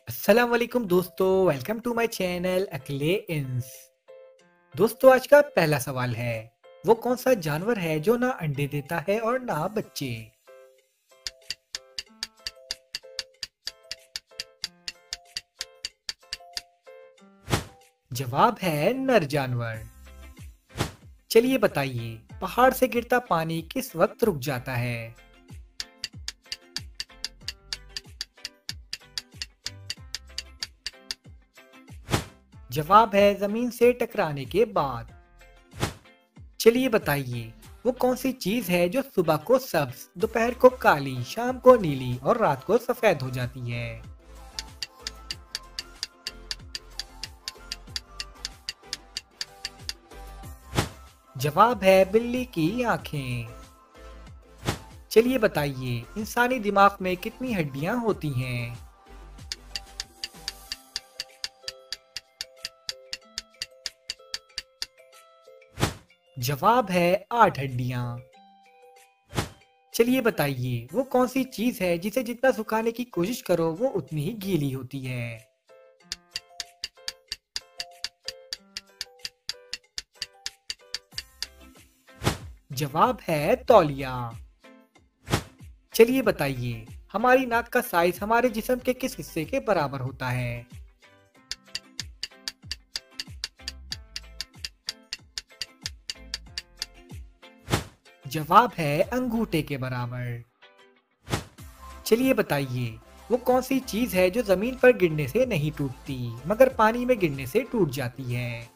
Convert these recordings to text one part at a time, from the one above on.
अस्सलाम वालेकुम दोस्तों, वेलकम टू माय चैनल अकेले इंस। दोस्तों, आज का पहला सवाल है, वो कौन सा जानवर है जो ना अंडे देता है और ना बच्चे? जवाब है नर जानवर। चलिए बताइए, पहाड़ से गिरता पानी किस वक्त रुक जाता है? जवाब है जमीन से टकराने के बाद। चलिए बताइए, वो कौन सी चीज है जो सुबह को सब्ज, दोपहर को काली, शाम को नीली और रात को सफेद हो जाती है? जवाब है बिल्ली की आंखें। चलिए बताइए, इंसानी दिमाग में कितनी हड्डियां होती हैं? जवाब है 8 हड्डियां। चलिए बताइए, वो कौन सी चीज है जिसे जितना सुखाने की कोशिश करो वो उतनी ही गीली होती है? जवाब है तौलिया। चलिए बताइए, हमारी नाक का साइज हमारे जिस्म के किस हिस्से के बराबर होता है? जवाब है अंगूठे के बराबर। चलिए बताइए, वो कौन सी चीज है जो जमीन पर गिरने से नहीं टूटती मगर पानी में गिरने से टूट जाती है?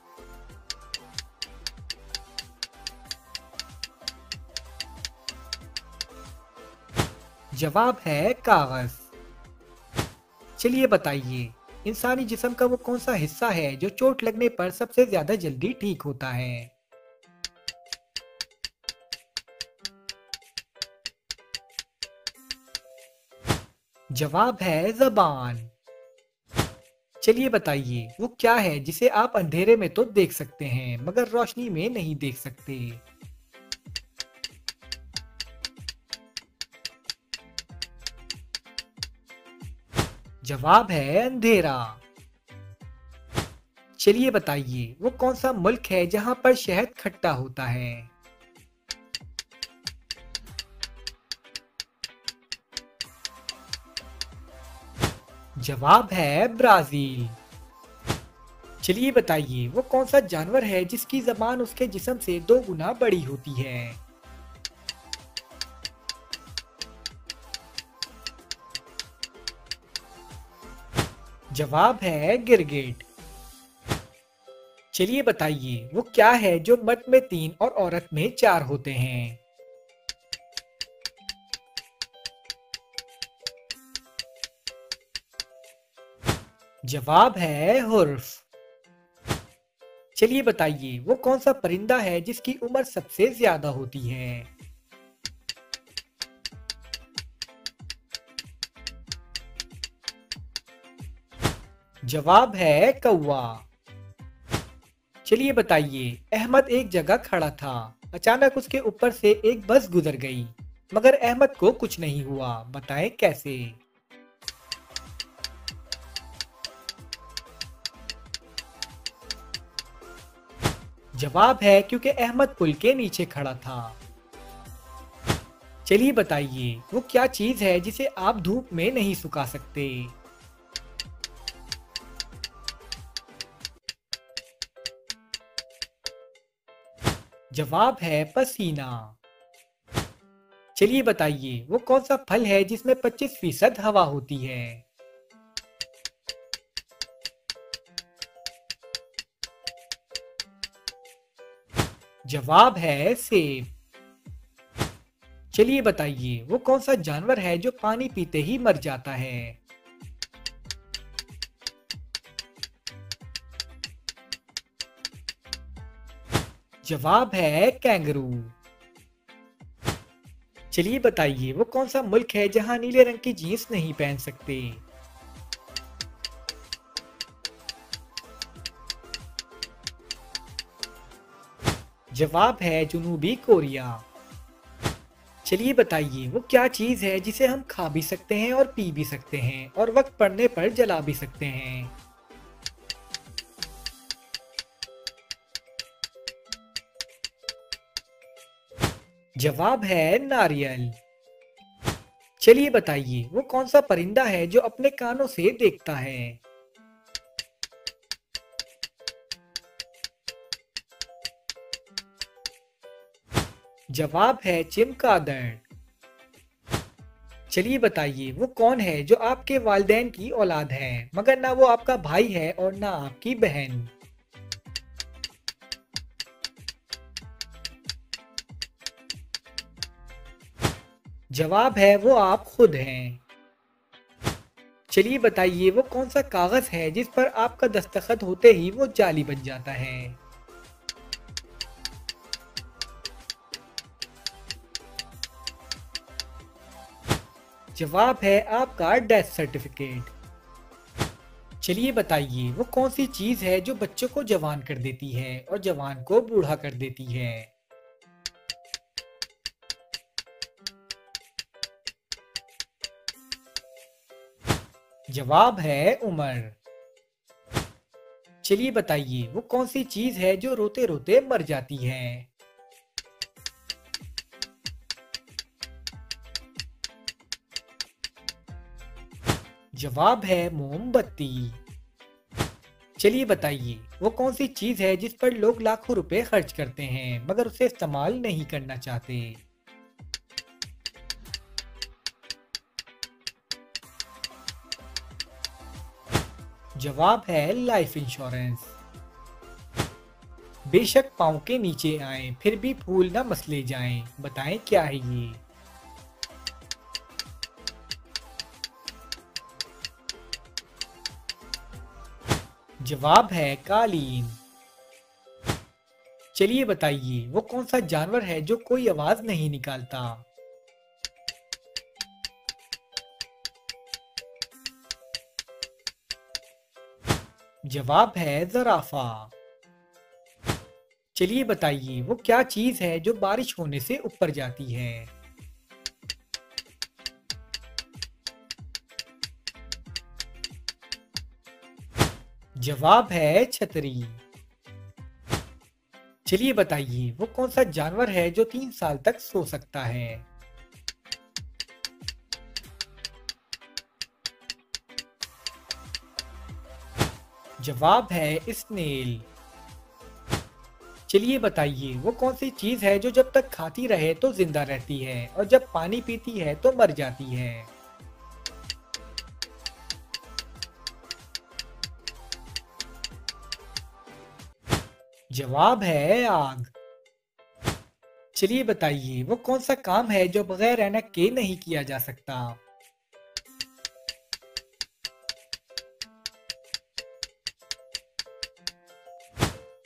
जवाब है कागज। चलिए बताइए, इंसानी जिस्म का वो कौन सा हिस्सा है जो चोट लगने पर सबसे ज्यादा जल्दी ठीक होता है? जवाब है जबान। चलिए बताइए, वो क्या है जिसे आप अंधेरे में तो देख सकते हैं मगर रोशनी में नहीं देख सकते? जवाब है अंधेरा। चलिए बताइए, वो कौन सा मुल्क है जहां पर शहद खट्टा होता है? जवाब है ब्राजील। चलिए बताइए, वो कौन सा जानवर है जिसकी जबान उसके जिस्म से 2 गुना बड़ी होती है? जवाब है गिरगिट। चलिए बताइए, वो क्या है जो मर्द में 3 और औरत में 4 होते हैं? जवाब है हुर्फ। चलिए बताइए, वो कौन सा परिंदा है जिसकी उम्र सबसे ज्यादा होती है? जवाब है कौवा। चलिए बताइए, अहमद एक जगह खड़ा था, अचानक उसके ऊपर से एक बस गुजर गई मगर अहमद को कुछ नहीं हुआ, बताएं कैसे? जवाब है क्योंकि अहमद पुल के नीचे खड़ा था। चलिए बताइए, वो क्या चीज है जिसे आप धूप में नहीं सुखा सकते? जवाब है पसीना। चलिए बताइए, वो कौन सा फल है जिसमें 25% हवा होती है? जवाब है सेब। चलिए बताइए, वो कौन सा जानवर है जो पानी पीते ही मर जाता है? जवाब है कैंगरू। चलिए बताइए, वो कौन सा मुल्क है जहां नीले रंग की जीन्स नहीं पहन सकते? जवाब है जनूबी कोरिया। चलिए बताइए वो क्या चीज़ है जिसे हम खा भी सकते हैं और पी भी सकते हैं और वक्त पड़ने पर जला भी सकते हैं। जवाब है नारियल। चलिए बताइए वो कौन सा परिंदा है जो अपने कानों से देखता है। जवाब है चमगादड़। चलिए बताइए वो कौन है जो आपके वालिदैन की औलाद है मगर ना वो आपका भाई है और ना आपकी बहन। जवाब है वो आप खुद हैं। चलिए बताइए वो कौन सा कागज है जिस पर आपका दस्तखत होते ही वो जाली बन जाता है। जवाब है आपका डेथ सर्टिफिकेट। चलिए बताइए वो कौन सी चीज है जो बच्चों को जवान कर देती है और जवान को बूढ़ा कर देती है। जवाब है उम्र। चलिए बताइए वो कौन सी चीज है जो रोते रोते मर जाती है। जवाब है मोमबत्ती। चलिए बताइए वो कौन सी चीज है जिस पर लोग लाखों रुपए खर्च करते हैं मगर उसे इस्तेमाल नहीं करना चाहते। जवाब है लाइफ इंश्योरेंस। बेशक पाँव के नीचे आए फिर भी फूल ना मसले जाएं, बताएं क्या है ये। जवाब है कालीन। चलिए बताइए वो कौन सा जानवर है जो कोई आवाज नहीं निकालता। जवाब है ज़राफ़ा। चलिए बताइए वो क्या चीज है जो बारिश होने से ऊपर जाती है। जवाब है छतरी। चलिए बताइए वो कौन सा जानवर है जो 3 साल तक सो सकता है। जवाब है स्नेल। चलिए बताइए वो कौन सी चीज है जो जब तक खाती रहे तो जिंदा रहती है और जब पानी पीती है तो मर जाती है। जवाब है आग। चलिए बताइए वो कौन सा काम है जो बगैर ऐनक के नहीं किया जा सकता।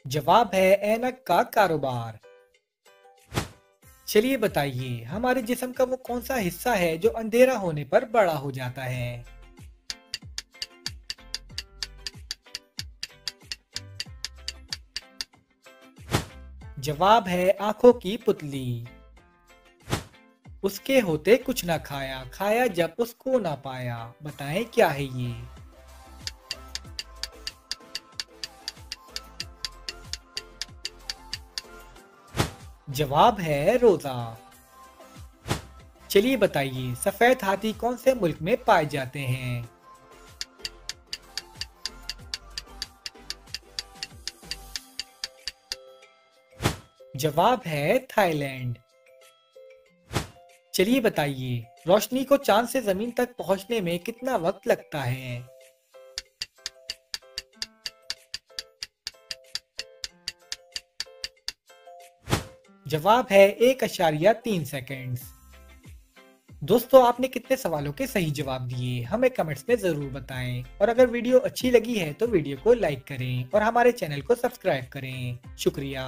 जवाब है ऐनक का कारोबार। चलिए बताइए हमारे जिस्म का वो कौन सा हिस्सा है जो अंधेरा होने पर बड़ा हो जाता है। जवाब है आंखों की पुतली। उसके होते कुछ ना खाया खाया जब उसको ना पाया, बताएं क्या है ये। जवाब है रोजा। चलिए बताइए सफेद हाथी कौन से मुल्क में पाए जाते हैं। जवाब है थाईलैंड। चलिए बताइए रोशनी को चांद से जमीन तक पहुंचने में कितना वक्त लगता है। जवाब है 1.3 सेकेंड्स। दोस्तों आपने कितने सवालों के सही जवाब दिए हमें कमेंट्स में जरूर बताएं और अगर वीडियो अच्छी लगी है तो वीडियो को लाइक करें और हमारे चैनल को सब्सक्राइब करें। शुक्रिया।